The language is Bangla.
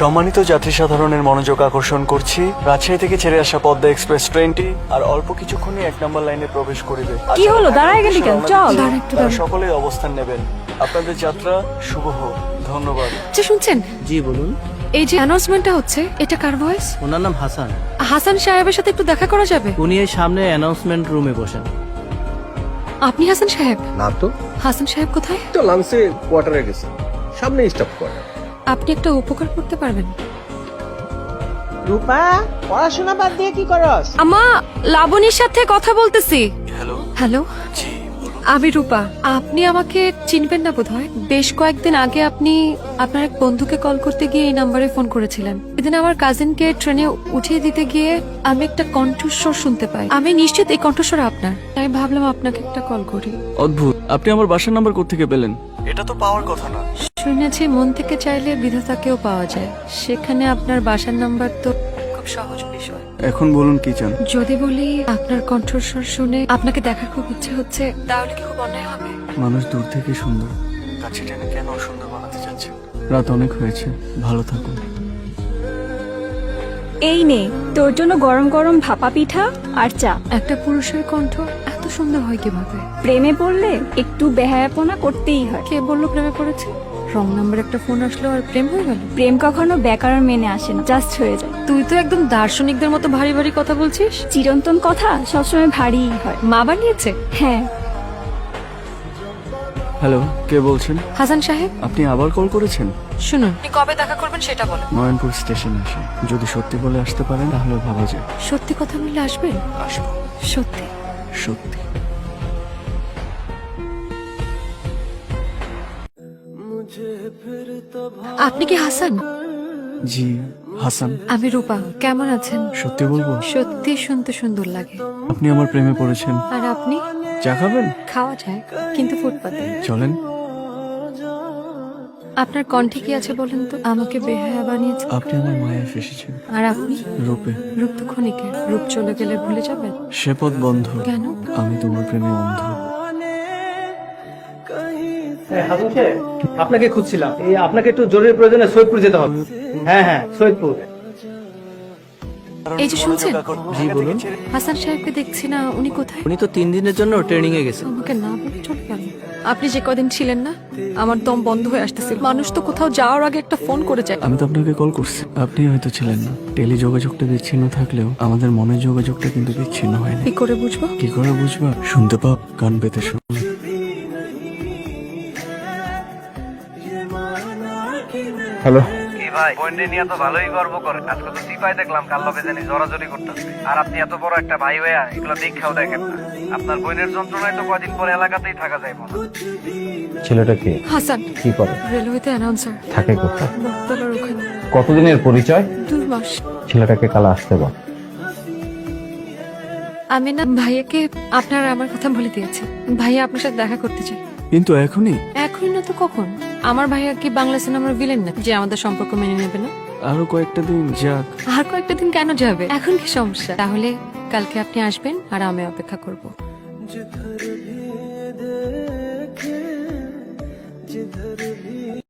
সম্মানিত যাত্রী সাধারণের মনোযোগ আকর্ষণ করছি, রাজশাহী থেকে ছেড়ে আসা পদ্মা এক্সপ্রেস ট্রেনটি আর অল্প কিছুক্ষণই ১ নম্বর লাইনে প্রবেশ করিবে। কি হলো, দাঁড়ায় গেলি কেন? চল। তারা সকলেই অবস্থান নেবেন। আপনাদের যাত্রা শুভ হোক। ধন্যবাদ। আচ্ছা শুনছেন, জি বলুন। এই যে অ্যানাউন্সমেন্টটা হচ্ছে, এটা কার ভয়েস? ওনার নাম হাসান। হাসান সাহেবের সাথে একটু দেখা করা যাবে? উনি এই সামনে অ্যানাউন্সমেন্ট রুমে বসেন। আপনি হাসান সাহেব? না তো, হাসান সাহেব কোথায়? তো লাঞ্চে কোয়ার্টারে গেছে, সামনে স্টাফ কোয়ার্টার। আপনি একটা উপকার করতে পারবেন? রূপা, পড়াশোনা বাদ দিয়ে কি করস? আমা, লাবণীর সাথে কথা বলতেছি। হ্যালো। হ্যালো, জি বলুন। আমি রূপা। আপনি আমাকে চিনবেন না বোধহয়। বেশ কয়েকদিন আগে আপনি আপনার এক বন্ধুকে কল করতে গিয়ে এই নাম্বারে ফোন করেছিলেন। এদিন আমার কাজিনকে ট্রেনে উঠিয়ে দিতে গিয়ে আমি একটা কণ্ঠস্বর শুনতে পাই। আমি নিশ্চিত এই কণ্ঠস্বর আপনার, তাই ভাবলাম আপনাকে একটা কল করি। অদ্ভুত, আপনি আমার বাসার নাম্বার কোত্থেকে পেলেন? এটা তো পাওয়ার কথা না। শুনেছি মন থেকে চাইলে বিধাতাকেও পাওয়া যায়, সেখানে আপনার বাসার নাম্বার তো খুব সহজ বিষয়। এখন বলুন কি চান? যদি বলি আপনার কণ্ঠস্বর শুনে আপনাকে দেখার খুব ইচ্ছে হচ্ছে, তাহলে কি খুব অন্যায় হবে? মানুষ দূর থেকে সুন্দর, কাছে টেনে কেন সুন্দর বানাতে চাচ্ছেন? রাত অনেক হয়েছে, ভালো থাকুন। এই নে তোর জন্য গরম গরম ভাপা পিঠা আর চা। একটা পুরুষের কণ্ঠ এত সুন্দর হয় কিভাবে? প্রেমে পড়লে একটু বেহায়াপনা করতেই হয়। কে বললো প্রেমে পড়েছে? রং নাম্বার একটা ফোন আসলো আর প্রেম হয়ে গেল? প্রেম কখনো ব্যাকরণ মেনে আসে না, জাস্ট হয়ে যায়। তুই তো একদম দার্শনিকদের মতো ভারী ভারী কথা বলছিস। চিরন্তন কথা সবসময় ভারীই হয়। মা বানিয়েছে? হ্যাঁ, হ্যালো, কে বলছেন? হাসান সাহেব, আপনি আবার কল করেছেন? শুনুন, আপনি কবে দেখা করবেন সেটা বলেন। নয়নপুর স্টেশনে আসে, যদি সত্যি বলে আসতে পারেন তাহলে ভাবা যায়। সত্যি কথা বললে আসবেন? আসবো, সত্যি? সত্যি। আপনি কি হাসান? জি, হাসান। আমি রূপা। কেমন আছেন? সত্যি বলবো, সত্যি শুনতে সুন্দর লাগে। আপনি আমার প্রেমে পড়েছেন। আর আপনি? চা খাবেন? খাওয়া যায়, কিন্তু ফুটপাতে। চলেন। আপনার কণ্ঠে কি আছে বলেন তো? আমাকে বেহায়া বানিয়েছে। আপনি আমার মায়া ফেসেছেন। আর আপনি? রূপে। রূপ তো ক্ষণিকের, রূপ চলে গেলে ভুলে যাবেন। সে পথ বন্ধ। কেন? আমি তোমার প্রেমে অন্ধ। হাসান সাহেব, আপনাকে খুঁজছিলাম। এই আপনাকে একটু জরুরি প্রয়োজনে সৈয়দপুর যেতে হবে। হ্যাঁ হ্যাঁ, সৈয়দপুর। এই যে শুনছেন? জি বলুন। হাসান সাহেবকে দেখছি না, উনি কোথায়? উনি তো 3 দিনের জন্য ট্রেনিং এ গেছেন। আমাকে না বলে চলে গেল। আপনি যে কদিন ছিলেন না, আমার দম বন্ধ হয়ে আসতেছিল। মানুষ তো কোথাও যাওয়ার আগে একটা ফোন করে যায়। আমি তো আপনাকে কল করছি, আপনি হয়তো ছিলেন না। টেলি যোগাযোগটা বিচ্ছিন্ন থাকলেও আমাদের মনের যোগাযোগটা কিন্তু বিচ্ছিন্ন হয়নি। কি করে বুঝবো? কি করে বুঝবা? শুনতে পাও, কান পেতে শোনো। হ্যালো, কি ভাই, বন্ডে নিয়ে তো ভালোই গর্ব করে। আজকে তো সিপাই দেখলাম কাল লবে জানি জোরাজোরি করতেছে। আর আপনি এত বড় একটা ভাই হইয়া এগুলো দীক্ষাও দেখেন না। আপনার বোনের যন্ত্রণায় তো কদিন পরে এলাকাতেই থাকা যায় মনে হয়। ছেলেটা কে? হাসান কি করে? রেলওয়েতে অ্যানাউন্সার। থাকে কোথায়? বটতলার ওখানে। কতদিনের পরিচয়? 2 মাস। ছেলেটাকে কাল আসতে বল। আমি না ভাইয়াকে আপনার আমার কথা বলে দিয়েছি। ভাইয়া আপনার সাথে দেখা করতে চাই। কিন্তু এখনই? এখন না তো কখন? আমার ভাইয়া কি বাংলা সিনেমার ভিলেন না যে আমাদের সম্পর্ক মেনে নেবে না? আরো কয়েকটা দিন যাক। আর কয়েকটা দিন কেন যাবে? এখন কি সমস্যা? তাহলে কালকে আপনি আসবেন আর আমি অপেক্ষা করব।